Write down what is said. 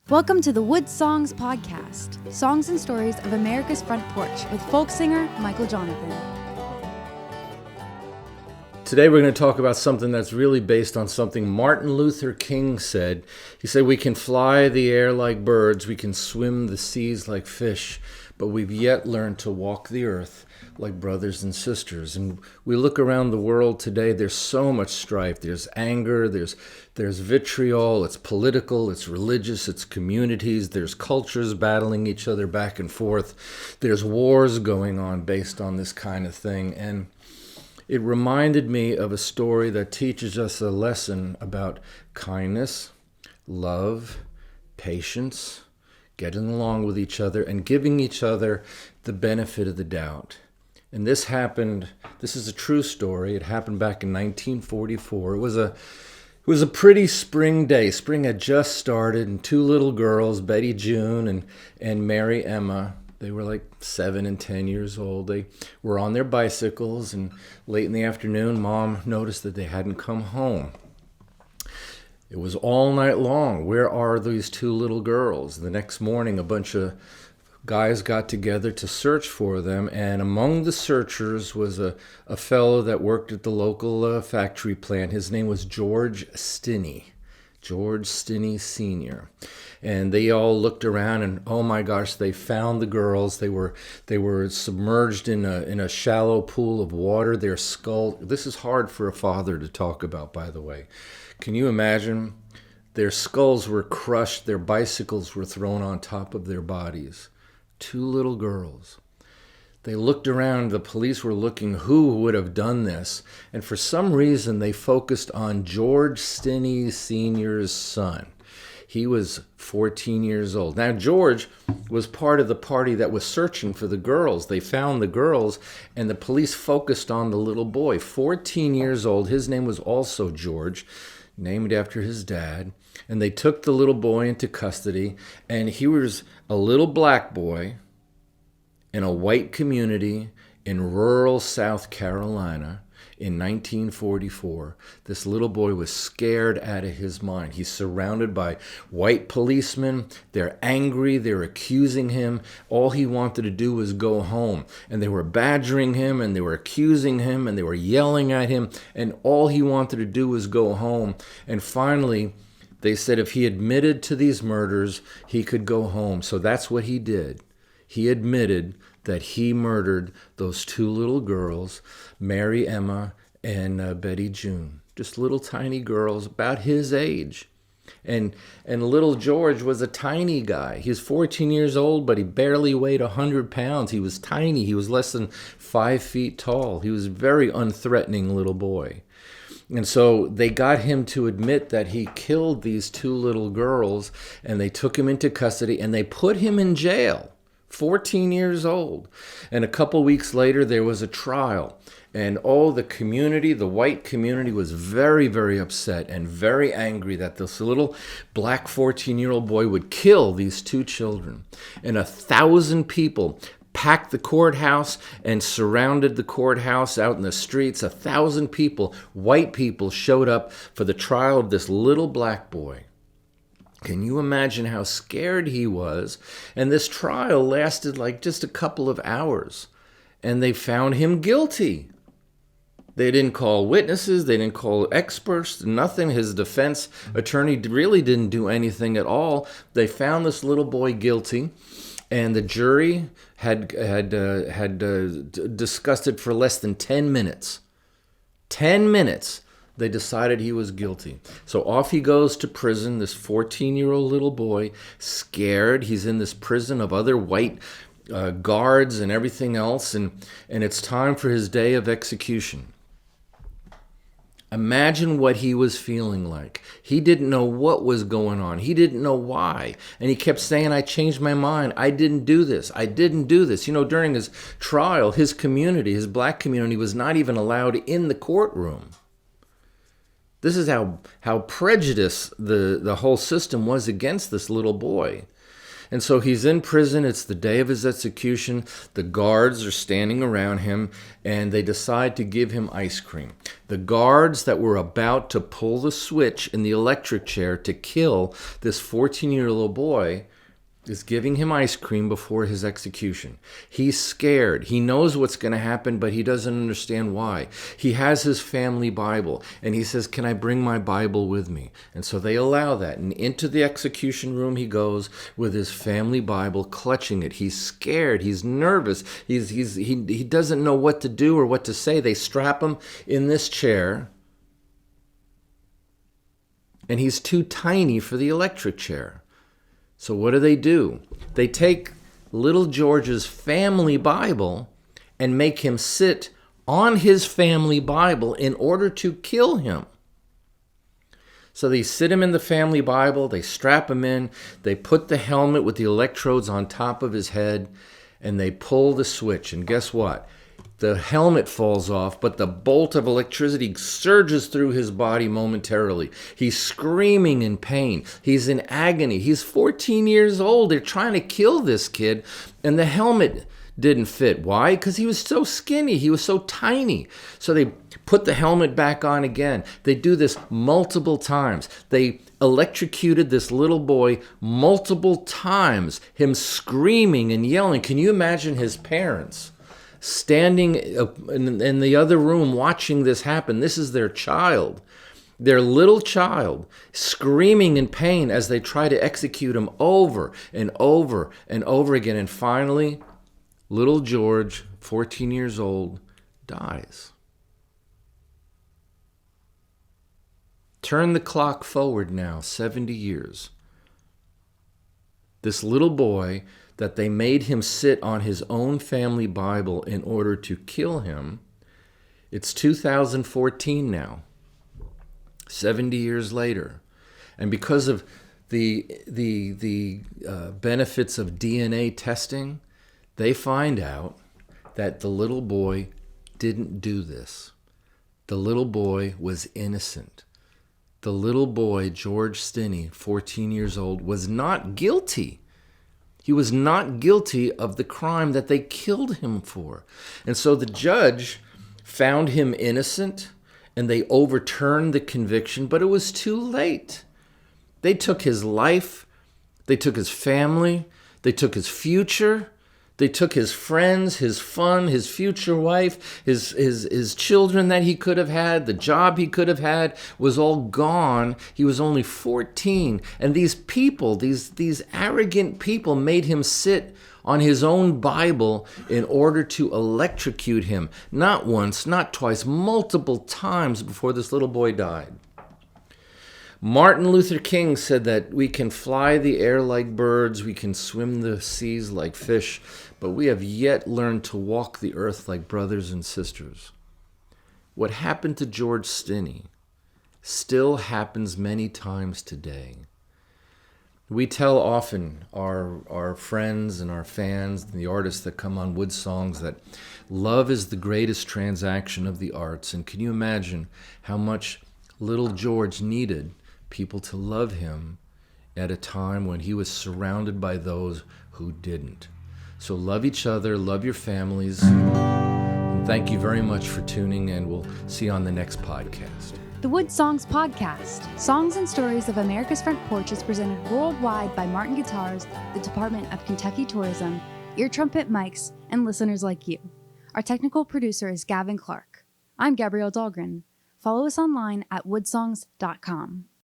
Welcome to the WoodSongs podcast, songs and stories of America's front porch with folk singer Michael Jonathan. Today we're going to talk about something that's really based on something Martin Luther King said. He said, "We can fly the air like birds, we can swim the seas like fish, but we've yet learned to walk the earth like brothers and sisters." And we look around the world today, there's so much strife. There's anger, there's vitriol, it's political, it's religious, it's communities, there's cultures battling each other back and forth. There's wars going on based on this kind of thing. And it reminded me of a story that teaches us a lesson about kindness, love, patience, getting along with each other, and giving each other the benefit of the doubt. And this is a true story. It happened back in 1944. It was a pretty spring day. Spring had just started, and two little girls, Betty June and Mary Emma, they were like 7 and 10 years old. They were on their bicycles, and late in the afternoon, Mom noticed that they hadn't come home. It was all night long. Where are these two little girls? The next morning, a bunch of guys got together to search for them, and among the searchers was a fellow that worked at the local factory plant. His name was George Stinney. George Stinney Sr. And they all looked around, and oh my gosh, they found the girls. They were submerged in a shallow pool of water. Their skull. This is hard for a father to talk about, by the way. Can you imagine? Their skulls were crushed. Their bicycles were thrown on top of their bodies. Two little girls. They looked around, the police were looking who would have done this, and for some reason they focused on George Stinney Sr.'s son. He was 14 years old. Now George was part of the party that was searching for the girls. They found the girls, and the police focused on the little boy, 14 years old. His name was also George, named after his dad. And they took the little boy into custody, and he was a little black boy in a white community in rural South Carolina in 1944. This little boy was scared out of his mind. He's surrounded by white policemen. They're angry. They're accusing him. All he wanted to do was go home. And they were badgering him, and they were accusing him, and they were yelling at him. And all he wanted to do was go home. And finally, they said if he admitted to these murders, he could go home. So that's what he did. He admitted that he murdered those two little girls, Mary Emma and Betty June. Just little tiny girls about his age. And little George was a tiny guy. He was 14 years old, but he barely weighed 100 pounds. He was tiny. He was less than 5 feet tall. He was a very unthreatening little boy. And so they got him to admit that he killed these two little girls, and they took him into custody, and they put him in jail, 14 years old. And a couple weeks later, there was a trial. And the community, the white community, was very, very upset and very angry that this little black 14-year-old boy would kill these two children. And 1,000 people packed the courthouse and surrounded the courthouse out in the streets. 1,000 people, white people, showed up for the trial of this little black boy. Can you imagine how scared he was? And this trial lasted like just a couple of hours, and they found him guilty. They didn't call witnesses, they didn't call experts, nothing. His defense attorney really didn't do anything at all. They found this little boy guilty. And the jury had discussed it for less than 10 minutes. 10 minutes, they decided he was guilty. So off he goes to prison, this 14-year-old little boy, scared. He's in this prison of other white guards and everything else, and it's time for his day of execution. Imagine what he was feeling like. He didn't know what was going on. He didn't know why. And he kept saying, "I changed my mind. I didn't do this. I didn't do this." You know, during his trial, his community, his black community, was not even allowed in the courtroom. This is how prejudiced the whole system was against this little boy. And so he's in prison. It's the day of his execution. The guards are standing around him, and they decide to give him ice cream. The guards that were about to pull the switch in the electric chair to kill this 14-year-old boy is giving him ice cream before his execution. He's scared. He knows what's going to happen, but he doesn't understand why. He has his family Bible, and he says, "Can I bring my Bible with me?" And so they allow that. And into the execution room he goes with his family Bible, clutching it. He's scared. He's nervous. He doesn't know what to do or what to say. They strap him in this chair, and he's too tiny for the electric chair. So what do? They take little George's family Bible and make him sit on his family Bible in order to kill him. So they sit him in the family Bible, they strap him in, they put the helmet with the electrodes on top of his head, and they pull the switch. And guess what? The helmet falls off, but the bolt of electricity surges through his body momentarily. He's screaming in pain. He's in agony. He's 14 years old. They're trying to kill this kid, and the helmet didn't fit. Why? Because he was so skinny. He was so tiny. So they put the helmet back on again. They do this multiple times. They electrocuted this little boy multiple times, him screaming and yelling. Can you imagine his parents standing in the other room watching this happen? This is their child, their little child, screaming in pain as they try to execute him over and over and over again. And finally, little George, 14 years old, dies. Turn the clock forward now, 70 years. This little boy that they made him sit on his own family Bible in order to kill him, it's 2014 now, 70 years later. And because of the benefits of DNA testing, they find out that the little boy didn't do this. The little boy was innocent. The little boy, George Stinney, 14 years old, was not guilty. He was not guilty of the crime that they killed him for. And so the judge found him innocent, and they overturned the conviction, but it was too late. They took his life, they took his family, they took his future, they took his friends, his fun, his future wife, his children that he could have had, the job he could have had was all gone. He was only 14. And these people, these arrogant people made him sit on his own Bible in order to electrocute him. Not once, not twice, multiple times before this little boy died. Martin Luther King said that we can fly the air like birds, we can swim the seas like fish, but we have yet learned to walk the earth like brothers and sisters. What happened to George Stinney still happens many times today. We tell often our friends and our fans and the artists that come on WoodSongs that love is the greatest transaction of the arts. And can you imagine how much little George needed people to love him at a time when he was surrounded by those who didn't? So love each other, love your families, and thank you very much for tuning in. We'll see you on the next podcast. The WoodSongs podcast, songs and stories of America's Front Porch, is presented worldwide by Martin Guitars, the Department of Kentucky Tourism, Ear Trumpet Mics, and listeners like you. Our technical producer is Gavin Clark. I'm Gabrielle Dahlgren. Follow us online at woodsongs.com.